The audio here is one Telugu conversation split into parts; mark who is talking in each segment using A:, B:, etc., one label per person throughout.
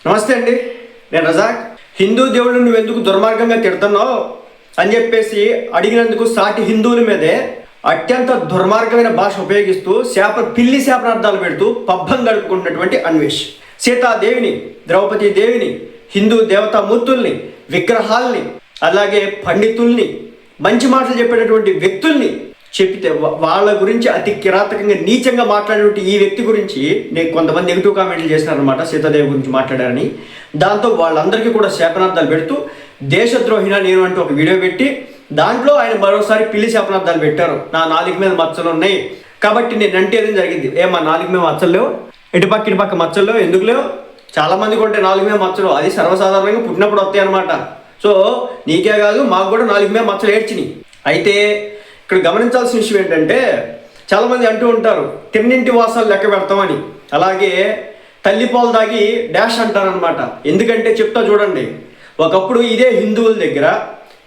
A: నమస్తే అండి, నేను రజాక్. హిందూ దేవుళ్ళు నువ్వెందుకు దుర్మార్గంగా తిడుతున్నావు అని చెప్పేసి అడిగినందుకు సాటి హిందువుల మీదే అత్యంత దుర్మార్గమైన భాష ఉపయోగిస్తూ పిల్లి శాపనార్థాలు పెడుతూ పబ్బం గడుపుకుంటున్నటువంటి అన్వేష్ సీతాదేవిని, ద్రౌపది దేవిని, హిందూ దేవతామూర్తుల్ని, విగ్రహాల్ని, అలాగే పండితుల్ని, మంచి మాటలు చెప్పేటటువంటి వ్యక్తుల్ని చెప్పితే వాళ్ళ గురించి అతి కిరాతకంగా నీచంగా మాట్లాడేటువంటి ఈ వ్యక్తి గురించి నేను కొంతమంది నెగిటివ్ కామెంట్లు చేసినారనమాట. సీతాదేవి గురించి మాట్లాడారని. దాంతో వాళ్ళందరికీ కూడా శాపనార్థాలు పెడుతూ దేశద్రోహిన నేను అంటూ ఒక వీడియో పెట్టి దాంట్లో ఆయన మరోసారి పిల్లి శాపనార్థాలు పెట్టారు. నా నాలుగు మీద మచ్చలు ఉన్నాయి కాబట్టి నేను అంటే జరిగింది. మా నాలుగు మీద మచ్చలు లేవు, ఇటుపక్క మచ్చలు లేవు, ఎందుకు లేవు? చాలామందికి ఉంటే నాలుగు మీద మచ్చలు, అది సర్వసాధారణంగా పుట్టినప్పుడు వస్తాయి అనమాట. సో నీకే కాదు, మాకు కూడా నాలుగు మీద మచ్చలు ఏడ్చినాయి. అయితే ఇక్కడ గమనించాల్సిన విషయం ఏంటంటే, చాలామంది అంటూ ఉంటారు తిన్నింటి వాసాలు లెక్క పెడతామని, అలాగే తల్లిపాలు దాగి డాష్ అంటారనమాట. ఎందుకంటే చెప్తా చూడండి, ఒకప్పుడు ఇదే హిందువుల దగ్గర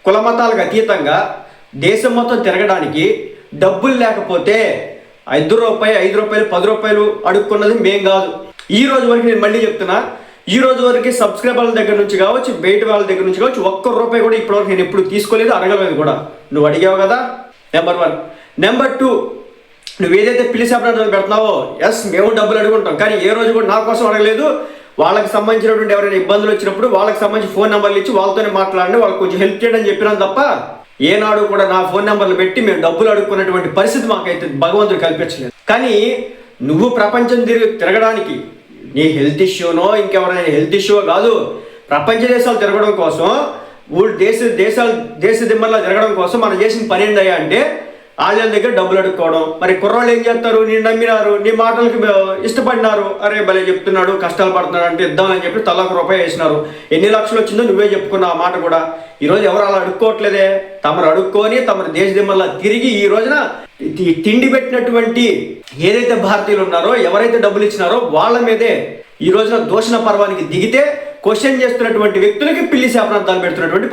A: కుల మతాలకు అతీతంగా దేశం మొత్తం తిరగడానికి డబ్బులు లేకపోతే ₹5, ₹5, ₹10 అడుక్కున్నది మేం కాదు. ఈ రోజు వరకు నేను మళ్ళీ చెప్తున్నా, ఈ రోజు వరకు సబ్స్క్రైబర్ల దగ్గర నుంచి కావచ్చు, బయట వాళ్ళ దగ్గర నుంచి కావచ్చు, ₹1 కూడా ఇప్పటివరకు నేను ఎప్పుడు తీసుకోలేదు, అడగలేదు కూడా. నువ్వు అడిగావు కదా, నెంబర్ 1. నెంబర్ 2, నువ్వు ఏదైతే పిల్లి శాపనార్థాలు పెడుతున్నావో, ఎస్ మేము డబ్బులు అడుగుంటాం, కానీ ఏ రోజు కూడా నా కోసం అడగలేదు. వాళ్ళకి సంబంధించినటువంటి ఎవరైనా ఇబ్బందులు వచ్చినప్పుడు వాళ్ళకి సంబంధించి ఫోన్ నెంబర్లు ఇచ్చి వాళ్ళతోనే మాట్లాడండి, వాళ్ళకి కొంచెం హెల్ప్ చేయడం చెప్పినాను తప్ప ఏనాడు కూడా నా ఫోన్ నెంబర్లు పెట్టి మేము డబ్బులు అడుక్కున్నటువంటి పరిస్థితి మాకైతే భగవంతుడు కల్పించలేదు. కానీ నువ్వు ప్రపంచం తిరగడానికి నీ హెల్త్ ఇష్యూనో ఇంకెవరైనా హెల్త్ ఇష్యూ కాదు, ప్రపంచ దేశాలు తిరగడం కోసం, దేశ దిమ్మల్లా తిరగడం కోసం మనం చేసిన పని ఏందయ్యా అంటే వాళ్ళ దగ్గర డబ్బులు అడుక్కోవడం. మరి కుర్రాళ్ళు ఏం చేస్తారు, నేను నమ్మినారు, నీ మాటలకు ఇష్టపడినారు, అరే భలే చెప్తున్నాడు, కష్టాలు పడుతున్నాడు అంటే ఇద్దామని చెప్పి ₹1 వేసినారు. ఎన్ని లక్షలు వచ్చిందో నువ్వే చెప్పుకున్నావు ఆ మాట కూడా. ఈరోజు ఎవరు అలా అడుక్కోవట్లేదే, తమరు అడుక్కొని తమరు దేశ దిమ్మల్లా తిరిగి ఈ రోజున తిండి పెట్టినటువంటి ఏదైతే భారతీయులు ఉన్నారో, ఎవరైతే డబ్బులు ఇచ్చినారో వాళ్ళ మీదే ఈ రోజున దూషణ పర్వానికి దిగితే క్వశ్చన్ చేస్తున్నటువంటి వ్యక్తులకి పిల్లి శాపనార్థాలు పెడుతున్నటువంటి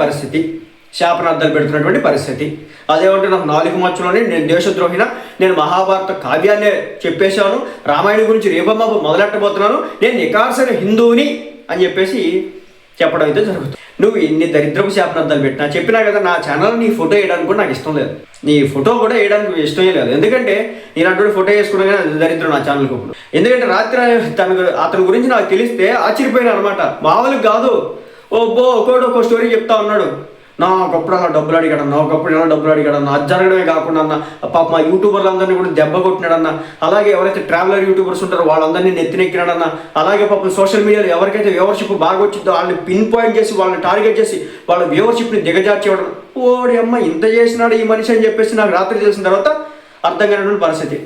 A: పరిస్థితి. అదేమంటే నాకు 4 మచ్చలోనే నేను దేశద్రోహిన, నేను మహాభారత కావ్యాన్నే చెప్పేశాను, రామాయణం గురించి రేపమ్మ మొదలెట్టబోతున్నాను, నేను నికార్సైన హిందువుని అని చెప్పేసి చెప్పడం అయితే జరుగుతుంది. నువ్వు ఇన్ని దరిద్రపు శాపనార్థాలు పెట్టినా చెప్పినా కదా, నా ఛానల్ నీ ఫోటో వేయడానికి కూడా నాకు ఇష్టం లేదు, నీ ఫోటో కూడా వేయడానికి ఇష్టమే లేదు. ఎందుకంటే నేను అటువంటి ఫోటో వేసుకున్నా కానీ దరిద్రం నా ఛానల్కి ఇప్పుడు. ఎందుకంటే రాత్రి అతని గురించి నాకు తెలిస్తే ఆశ్చర్యపోయినా అనమాట, మామూలుగా కాదు. ఒక్కో స్టోరీ చెప్తా ఉన్నాడు. ఒకప్పుడు అలా డబ్బులు అడిగాడన్న, ఒకప్పుడు ఇలా డబ్బులు అడిగాడన్న, అది జరగడమే కాకుండా అన్న పాప మా యూట్యూబర్లందరినీ కూడా దెబ్బ కొట్టినాడన్న, అలాగే ఎవరైతే ట్రావెలర్ యూట్యూబర్స్ ఉంటారో వాళ్ళందరినీ నెత్తినెక్కినాడన్న, అలాగే పాపం సోషల్ మీడియాలో ఎవరికైతే వ్యూవర్షిప్ బాగా వచ్చిందో వాళ్ళని పిన్ పాయింట్ చేసి వాళ్ళని టార్గెట్ చేసి వాళ్ళ వ్యూవర్షిప్ని దిగజార్చేయడం. ఓడి అమ్మ ఇంత చేసినాడు ఈ మనిషి అని చెప్పేసి నాకు రాత్రి తెలిసిన తర్వాత అర్థం కానటువంటి పరిస్థితి.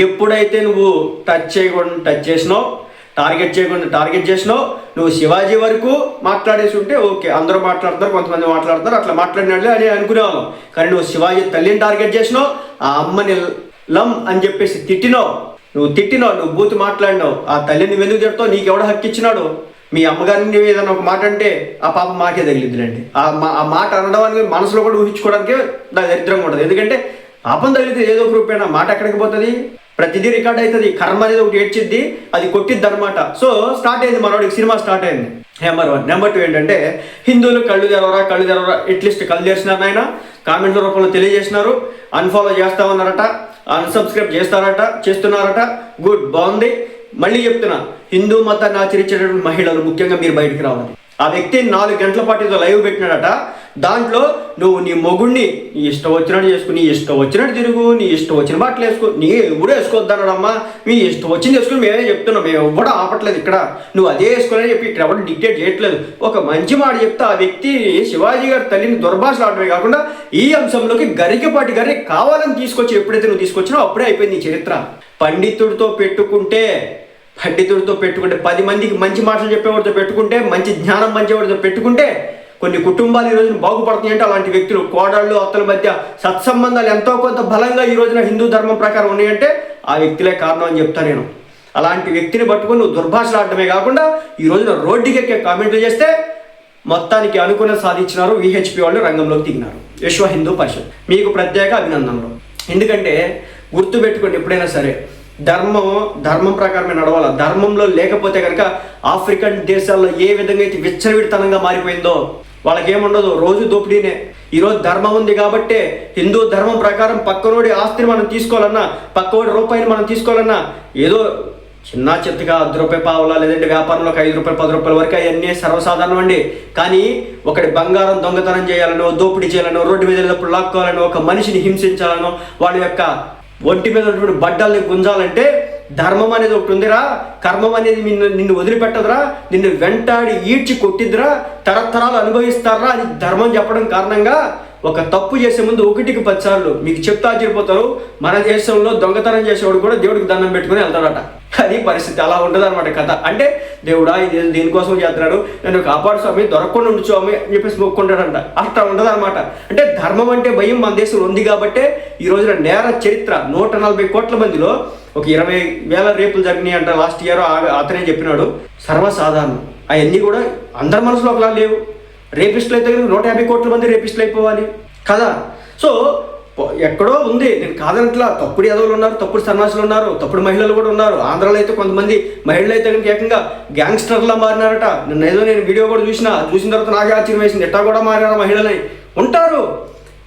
A: ఎప్పుడైతే నువ్వు టచ్ చేసినావు, టార్గెట్ చేసినావు, నువ్వు శివాజీ వరకు మాట్లాడేసి ఉంటే ఓకే, అందరూ మాట్లాడతారు, కొంతమంది మాట్లాడతారు, అట్లా మాట్లాడినట్లే అని అనుకునేవాళ్ళం. కానీ నువ్వు శివాజీ తల్లిని టార్గెట్ చేసినావు, ఆ అమ్మని లమ్ అని చెప్పేసి నువ్వు బూతు మాట్లాడినావు. ఆ తల్లిని నువ్వు ఎందుకు చెప్తావు? నీకు ఎవడ హక్కు ఇచ్చినాడు? మీ అమ్మగారిని ఏదైనా ఒక మాట అంటే ఆ పాప మాకే తగిలిద్దులండి. ఆ మాట అనడానికి మనసులో కూడా ఊహించుకోవడానికి నాకు దరిద్రంగా ఉంటుంది. ఎందుకంటే పాపం తగిలితే ఏదో ఒక రూపేనా మాట ఎక్కడికి పోతుంది, ప్రతిదీ రికార్డ్ అవుతుంది, కర్మ అనేది ఒకటి ఏడ్చిద్ది, అది కొట్టిద్ది అనమాట. సో స్టార్ట్ అయింది, మనోడికి సినిమా స్టార్ట్ అయింది. నెంబర్ 1. నెంబర్ 2 ఏంటంటే, హిందువులు కళ్ళు తెరవరా అట్లీస్ట్ కళ్ళు తెరిచినారు ఆయన, కామెంట్ల రూపంలో తెలియజేసినారు, అన్ఫాలో చేస్తామన్నారట, అన్సబ్స్క్రైబ్ చేస్తున్నారట. గుడ్, బాగుంది. మళ్ళీ చెప్తున్నా, హిందూ మతాన్ని ఆచరించేటటువంటి మహిళలు ముఖ్యంగా మీరు బయటికి రావాలి. ఆ వ్యక్తి 4 గంటల పాటు ఏదో లైవ్ పెట్టినాడట. దాంట్లో నువ్వు నీ మొగుడిని నీ ఇష్టం వచ్చినట్టు చేసుకుని, నీ ఇష్టం వచ్చినట్టు తిరుగు, నీ ఇష్టం వచ్చిన బట్టలు వేసుకో, నీ ఎవరు వేసుకోవద్దన్నాడమ్మా, మీ ఇష్టం వచ్చింది వేసుకుని మేమే చెప్తున్నాం, మేము ఎవ్వడం ఆపట్లేదు ఇక్కడ, నువ్వు అదే వేసుకోవాలని చెప్పి ఇక్కడ ఎవరు డిక్టేట్ చేయట్లేదు. ఒక మంచి మాట చెప్తే ఆ వ్యక్తి శివాజీ గారి తల్లిని దుర్భాషలాడమే కాకుండా ఈ అంశంలోకి గరికపాటి గారిని కావాలని తీసుకొచ్చి ఎప్పుడైతే నువ్వు తీసుకొచ్చినావు అప్పుడే అయిపోయింది నీ చరిత్ర. పండితుడితో పెట్టుకుంటే 10 మందికి మంచి మాటలు చెప్పేవాడితో పెట్టుకుంటే, మంచి జ్ఞానం మంచివాడితో పెట్టుకుంటే కొన్ని కుటుంబాలు ఈ రోజున బాగుపడుతున్నాయి. అంటే అలాంటి వ్యక్తులు, కోడళ్ళు అత్తల మధ్య సత్సంబంధాలు ఎంతో కొంత బలంగా ఈ రోజున హిందూ ధర్మం ప్రకారం ఉన్నాయంటే ఆ వ్యక్తులే కారణం అని చెప్తాను నేను. అలాంటి వ్యక్తిని పట్టుకొని నువ్వు దుర్భాషలాడటమే కాకుండా ఈ రోజున రోడ్డుకి ఎక్కే కామెంట్లు చేస్తే మొత్తానికి అనుకున్న సాధించినారు. విహెచ్పి వాళ్ళు రంగంలోకి దిగినారు. విశ్వ హిందూ పరిషత్ మీకు ప్రత్యేక అభినందనలు. ఎందుకంటే గుర్తుపెట్టుకోండి, ఎప్పుడైనా సరే ధర్మం ప్రకారమే నడవాలి. ధర్మంలో లేకపోతే కనుక ఆఫ్రికన్ దేశాల్లో ఏ విధంగా అయితే విచ్చలవిడితనంగా మారిపోయిందో వాళ్ళకేముండదు, రోజు దోపిడీనే. ఈరోజు ధర్మం ఉంది కాబట్టే హిందూ ధర్మం ప్రకారం పక్కనోడి ఆస్తిని మనం తీసుకోవాలన్నా, పక్కనోడి రూపాయిని మనం తీసుకోవాలన్నా ఏదో చిన్న చిత్తగా 10 రూపాయల పావులా, లేదంటే వ్యాపారంలో 5 రూపాయలు 10 రూపాయల వరకు అవన్నీ సర్వసాధారణం అండి. కానీ ఒకటి బంగారం దొంగతనం చేయాలనో, దోపిడీ చేయాలనో, రోడ్డు మీద వెళ్ళినప్పుడు లాక్కోవాలనో, ఒక మనిషిని హింసించాలనో, వాళ్ళ యొక్క ఒంటి మీద ఉన్నటువంటి బడ్డల్ని గుంజాలంటే ధర్మం అనేది ఒకటి ఉందిరా. కర్మం అనేది నిన్ను వదిలిపెట్టదురా, నిన్ను వెంటాడి ఈడ్చి కొట్టిద్దిరా, తరతరాలు అనుభవిస్తారా అని ధర్మం చెప్పడం కారణంగా ఒక తప్పు చేసే ముందు 1కి 10 సార్లు మీకు చెప్తా ఆశ్చర్యపోతారు. మన దేశంలో దొంగతనం చేసేవాడు కూడా దేవుడికి దండం పెట్టుకుని వెళ్తాడట. అది పరిస్థితి. అలా ఉంటుంది అనమాట కథ. అంటే దేవుడా ఇది దీనికోసం చేస్తున్నాడు, నన్ను కాపాడు స్వామి, దొరకకుండా ఉండు స్వామి అని చెప్పేసి మొక్కుంటాడంట. అట్లా ఉంటుంది అనమాట. అంటే ధర్మం అంటే భయం మన దేశంలో ఉంది కాబట్టే ఈ రోజున నేర చరిత్ర 140 కోట్ల మందిలో ఒక 20,000 రేపులు జరిగినాయి అంట లాస్ట్ ఇయర్. అతనే చెప్పినాడు. సర్వసాధారణం. అవన్నీ కూడా అందరి మనసులో ఒకలా లేవు. రేపిస్టులు అయితే 150 కోట్ల మంది రేపిస్టులు అయిపోవాలి కదా. సో ఎక్కడో ఉంది, నేను కాదనట్లా. తప్పుడు యాదవులు ఉన్నారు, తప్పుడు సన్యాసులు ఉన్నారు, తప్పుడు మహిళలు కూడా ఉన్నారు. ఆంధ్రాలో అయితే కొంతమంది మహిళలు అయితే కనుక ఏకంగా గ్యాంగ్స్టర్లా మారినారట. నేను వీడియో కూడా చూసిన తర్వాత నాకే ఆశ్చర్యం వేసింది. ఎట్టా కూడా మారినారు మహిళలని. ఉంటారు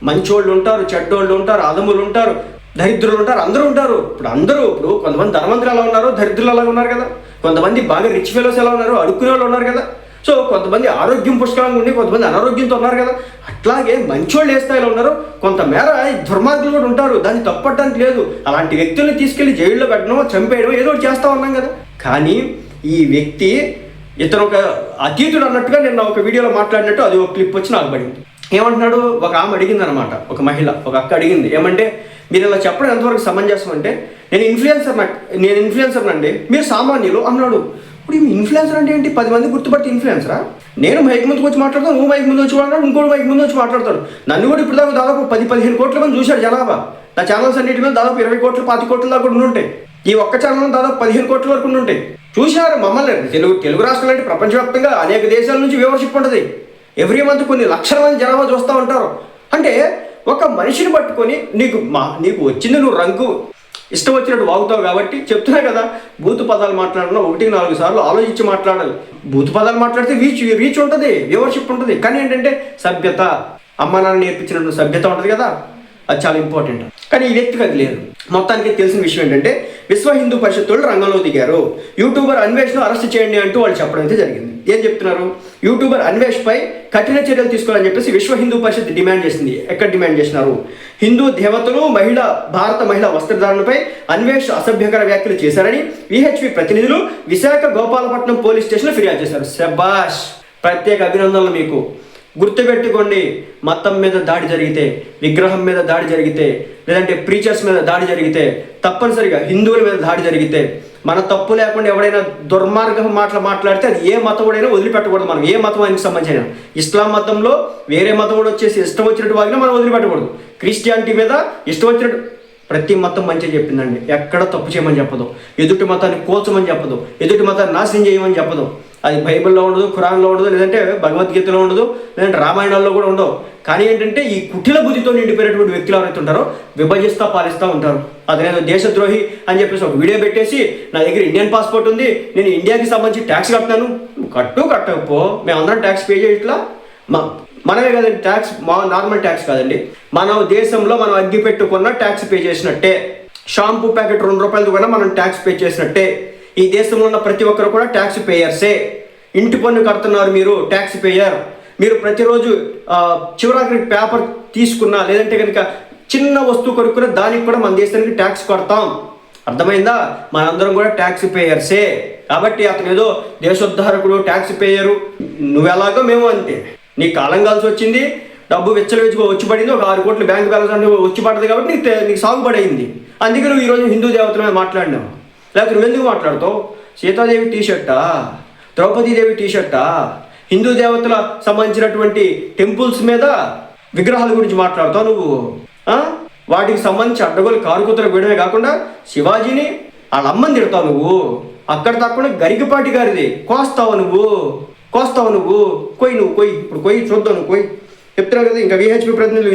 A: మంచోళ్ళు ఉంటారు, చెడ్డోళ్ళు ఉంటారు, అదములు ఉంటారు, దరిద్రులు ఉంటారు, అందరూ ఉంటారు. ఇప్పుడు కొంతమంది ధనవంతులు ఎలా ఉన్నారు, దరిద్రులు ఎలా ఉన్నారు కదా. కొంతమంది బాగా రిచ్ ఫెలోస్ ఎలా ఉన్నారు, అడుక్కునే వాళ్ళు ఉన్నారు కదా. సో కొంతమంది ఆరోగ్యం పుష్కలంగా ఉండి కొంతమంది అనారోగ్యంతో ఉన్నారు కదా. అట్లాగే మంచోళ్ళు ఏ స్థాయిలో ఉన్నారు, కొంతమేర దుర్మార్గులు కూడా ఉంటారు. దాన్ని తప్పట్టడానికి లేదు. అలాంటి వ్యక్తుల్ని తీసుకెళ్లి జైల్లో పెట్టడం, చంపేయడం ఏదో ఒకటి చేస్తూ ఉన్నాం కదా. కానీ ఈ వ్యక్తి ఇతను ఒక అతీతుడు అన్నట్టుగా నేను ఒక వీడియోలో మాట్లాడినట్టు అది ఒక క్లిప్ వచ్చి నాకు పడింది. ఏమంటున్నాడు, ఒక ఆమె అడిగింది అనమాట, ఒక మహిళ, ఒక అక్క అడిగింది, ఏమంటే మీరు ఇలా చెప్పడం ఎంతవరకు సమంజసం అంటే, నేను ఇన్ఫ్లుయెన్సర్ అండి, మీరు సామాన్యులు అన్నాడు. ఇప్పుడు ఈ ఇన్ఫ్లుయెన్సర్ అంటే ఏంటి? 10 మంది గుర్తుపట్టి ఇన్ఫ్లుయెన్సరా? నేను మైక్ ముందుకు వచ్చి మాట్లాడతాను, నువ్వు మైక్ ముందు వచ్చి మాట్లాడు, ఇంకోటి మైక్ ముందు వచ్చి మాట్లాడతాడు. నన్ను కూడా ఇప్పుడు దాదాపు 10-15 కోట్ల మంది చూశారు జనాభా. నా ఛానల్స్ అన్నిటి మీద దాదాపు 20 కోట్లు 25 కోట్ల దాకా ఉండుంటాయి. ఈ ఒక్క ఛానల్ దాదాపు 15 కోట్ల వరకు ఉండుంటాయి. చూశారు మమ్మల్ని. తెలుగు రాష్ట్రాలు అంటే ప్రపంచవ్యాప్తంగా అనేక దేశాల నుంచి వ్యూవర్షిప్ ఉంటుంది. ఎవ్రీ మంత్ కొన్ని లక్షల మంది జనాభా చూస్తూ ఉంటారు. అంటే ఒక మనిషిని పట్టుకొని నీకు వచ్చింది, నువ్వు రంగు ఇష్టం వచ్చినట్టు వాగుతావు కాబట్టి చెప్తున్నా కదా. బూతు పదాలు మాట్లాడినా 1-4 సార్లు ఆలోచించి మాట్లాడాలి. బూతు పదాలు మాట్లాడితే రీచ్ ఉంటుంది, వ్యూవర్షిప్ ఉంటుంది. కానీ ఏంటంటే సభ్యత, అమ్మ నాన్న నేర్పించినట్టు సభ్యత ఉంటుంది కదా, అది చాలా ఇంపార్టెంట్. కానీ ఈ వ్యక్తికి అది లేదు. మొత్తానికి తెలిసిన విషయం ఏంటంటే విశ్వ హిందూ పరిషత్ వాళ్ళు రంగంలో దిగారు. యూట్యూబర్ అన్వేష్ను అరెస్ట్ చేయండి అంటూ వాళ్ళు చెప్పడం అయితే జరిగింది. ఏం చెప్తున్నారు, యూట్యూబర్ అన్వేష్ పై కఠిన చర్యలు తీసుకోవాలని చెప్పేసి విశ్వ హిందూ పరిషత్ డిమాండ్ చేసింది. ఎక్కడ డిమాండ్ చేసినారు, హిందూ దేవతలు భారత మహిళా వస్త్రధారణపై అన్వేష్ అసభ్యకర వ్యాఖ్యలు చేశారని విహెచ్పి ప్రతినిధులు విశాఖ గోపాలపట్నం పోలీస్ స్టేషన్లో ఫిర్యాదు చేశారు. శబాష్, ప్రత్యేక అభినందనలు మీకు. గుర్తుపెట్టుకోండి, మతం మీద దాడి జరిగితే, విగ్రహం మీద దాడి జరిగితే, లేదంటే ప్రీచర్స్ మీద దాడి జరిగితే, తప్పనిసరిగా హిందువుల మీద దాడి జరిగితే, మన తప్పు లేకుండా ఎవడైనా దుర్మార్గం మాట్లాడితే అది ఏ మతముడైనా వదిలిపెట్టకూడదు. మనం ఏ మతానికి సంబంధించిన, ఇస్లాం మతంలో వేరే మతముడు వచ్చేసి ఇష్టం వచ్చినట్టు వాగినా మనం వదిలిపెట్టకూడదు. క్రిస్టియానిటీ మీద ఇష్టం వచ్చినట్టు, ప్రతి మతం మంచిగా చెప్పిందండి. ఎక్కడ తప్పు చేయమని చెప్పదు, ఎదుటి మతాన్ని కోల్చమని చెప్పదు, ఎదుటి మతాన్ని నాశనం చేయమని చెప్పదు. అది బైబిల్లో ఉండదు, ఖురాన్లో ఉండదు, లేదంటే భగవద్గీతలో ఉండదు, లేదంటే రామాయణాల్లో కూడా ఉండవు. కానీ ఏంటంటే ఈ కుటిల బుద్ధితో నిండిపోయినటువంటి వ్యక్తులు ఎవరైతే ఉంటారో విభజిస్తూ పాలిస్తూ ఉంటారు. అదేదో దేశద్రోహి అని చెప్పేసి ఒక వీడియో పెట్టేసి, నా దగ్గర ఇండియన్ పాస్పోర్ట్ ఉంది, నేను ఇండియాకి సంబంధించి ట్యాక్స్ కట్టినాను. కట్టకపో మేమందరం ట్యాక్స్ పే చేయట్లా. మనమే కదండి ట్యాక్స్, నార్మల్ ట్యాక్స్ కాదండి. మన దేశంలో మనం అగ్గి పెట్టుకున్న ట్యాక్స్ పే చేసినట్టే. షాంపూ ప్యాకెట్ 2 రూపాయలది కూడా మనం ట్యాక్స్ పే చేసినట్టే. ఈ దేశంలో ఉన్న ప్రతి ఒక్కరు కూడా ట్యాక్స్ పేయర్సే. ఇంటి పన్ను కడుతున్నారు, మీరు ట్యాక్స్ పేయర్. మీరు ప్రతిరోజు చివరాఖరి పేపర్ తీసుకున్నా, లేదంటే కనుక చిన్న వస్తువు కొనుక్కున్నా దానికి కూడా మన దేశానికి ట్యాక్స్ కడతాం. అర్థమైందా? మనందరం కూడా ట్యాక్స్ పేయర్సే. కాబట్టి అతను ఏదో దేశోద్ధారకుడు, ట్యాక్స్ పేయరు, నువ్వెలాగో మేము అంతే. నీకు కాలం కాల్సి వచ్చింది, డబ్బు వెచ్చలుగా వచ్చి పడింది, ఒక 6 కోట్ల బ్యాంక్ బ్యాలెన్స్ అంటే వచ్చి పడుతుంది కాబట్టి నీకు సాగుబడి అయింది. అందుకే నువ్వు ఈరోజు హిందూ దేవతల మీద మాట్లాడినావు. లేకపోతే నువ్వెందుకు మాట్లాడుతావు? సీతాదేవి టీషర్టా, ద్రౌపదీదేవి టీషర్టా, హిందూ దేవతల సంబంధించినటువంటి టెంపుల్స్ మీద విగ్రహాల గురించి మాట్లాడుతావు నువ్వు. వాటికి సంబంధించి అడ్డగోలు కారుకూతలు వేయడమే కాకుండా శివాజీని వాళ్ళ అమ్మని తిడతావు నువ్వు. అక్కడ తక్కువ గరికపాటి గారిది కోస్తావు నువ్వు. కొయ్యి నువ్వు కొయ్యి. ఇప్పుడు కొయ్యి చూద్దావు, నువ్వు కొయ్యి. చెప్తున్నారు కదా. ఇంకా విహెచ్పి ప్రతినిధులు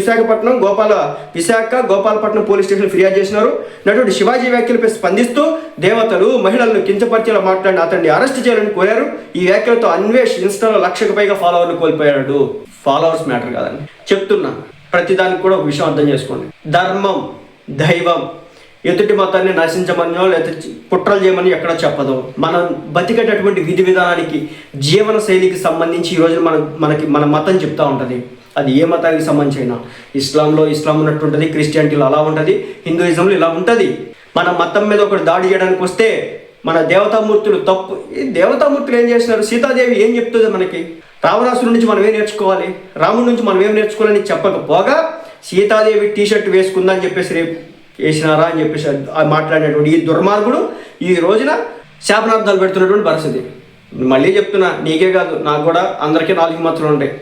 A: విశాఖ గోపాలపట్నం పోలీస్ స్టేషన్ ఫిర్యాదు చేసినారు. నటుడు శివాజీ వ్యాఖ్యలపై స్పందిస్తూ దేవతలు మహిళలను కించపరిచేలా మాట్లాడిన అతన్ని అరెస్ట్ చేయాలని కోరారు. ఈ వ్యాఖ్యలతో అన్వేష్ ఇన్స్టాలో 1,00,000కు పైగా ఫాలోవర్లు కోల్పోయాడు. ఫాలోవర్స్ మ్యాటర్ కాదని చెప్తున్నా. ప్రతిదానికి కూడా ఒక విషయం అర్థం చేసుకోండి. ధర్మం, దైవం ఎదుటి మతాన్ని నశించమనో లేదా కుట్రలు చేయమని ఎక్కడ చెప్పదు. మనం బతికేటటువంటి విధి విధానానికి, జీవన శైలికి సంబంధించి ఈరోజు మన మతం చెప్తూ ఉంటుంది. అది ఏ మతానికి సంబంధించి అయినా, ఇస్లాంలో ఇస్లాం ఉన్నట్టు ఉంటుంది, క్రిస్టియానిటీలో అలా ఉంటుంది, హిందూయిజంలో ఇలా ఉంటుంది. మన మతం మీద ఒకటి దాడి చేయడానికి వస్తే మన దేవతామూర్తులు తప్పు. ఈ దేవతామూర్తులు ఏం చేస్తున్నారు? సీతాదేవి ఏం చెప్తుంది మనకి? రావణాసురుడి నుంచి మనం ఏం నేర్చుకోవాలి, రాముడి నుంచి మనం ఏం నేర్చుకోవాలని చెప్పకపోగా సీతాదేవి టీషర్ట్ వేసుకుందని చెప్పేసి రేపు వేసినారా అని చెప్పేసి మాట్లాడినటువంటి ఈ దుర్మార్గుడు ఈ రోజున శాపనార్థాలు పెడుతున్నటువంటి పరిస్థితి. మళ్ళీ చెప్తున్నా, నీకే కాదు నాకు కూడా, అందరికీ 4 మచ్చలు ఉంటాయి.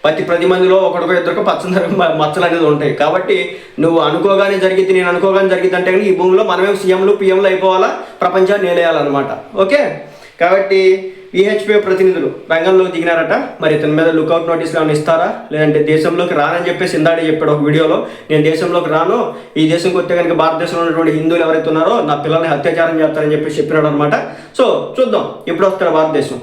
A: ప్రతి మందిలో ఒకరికో ఇద్దరికో పచ్చని మచ్చలు అనేది ఉంటాయి. కాబట్టి నువ్వు అనుకోగానే జరిగింది, నేను అనుకోగానే జరిగింది అంటే కానీ ఈ భూమిలో మనమే సీఎంలు పిఎంలు అయిపోవాలా, ప్రపంచాన్ని నేలేయాలన్నమాట. ఓకే, కాబట్టి విహెచ్పి ప్రతినిధులు రంగంలోకి దిగినారట. మరి ఇతని మీద లుకౌట్ నోటీసులు ఏమైనా ఇస్తారా, లేదంటే దేశంలోకి రానని చెప్పేసి ఇందాడే చెప్పాడు ఒక వీడియోలో. నేను దేశంలోకి రాను, ఈ దేశంకి వస్తే కనుక భారతదేశంలో ఉన్నటువంటి హిందువులు ఎవరైతే ఉన్నారో నా పిల్లల్ని అత్యాచారం చేస్తారని చెప్పేసి చెప్పినాడు అనమాట. సో చూద్దాం ఎప్పుడు వస్తారో భారతదేశం.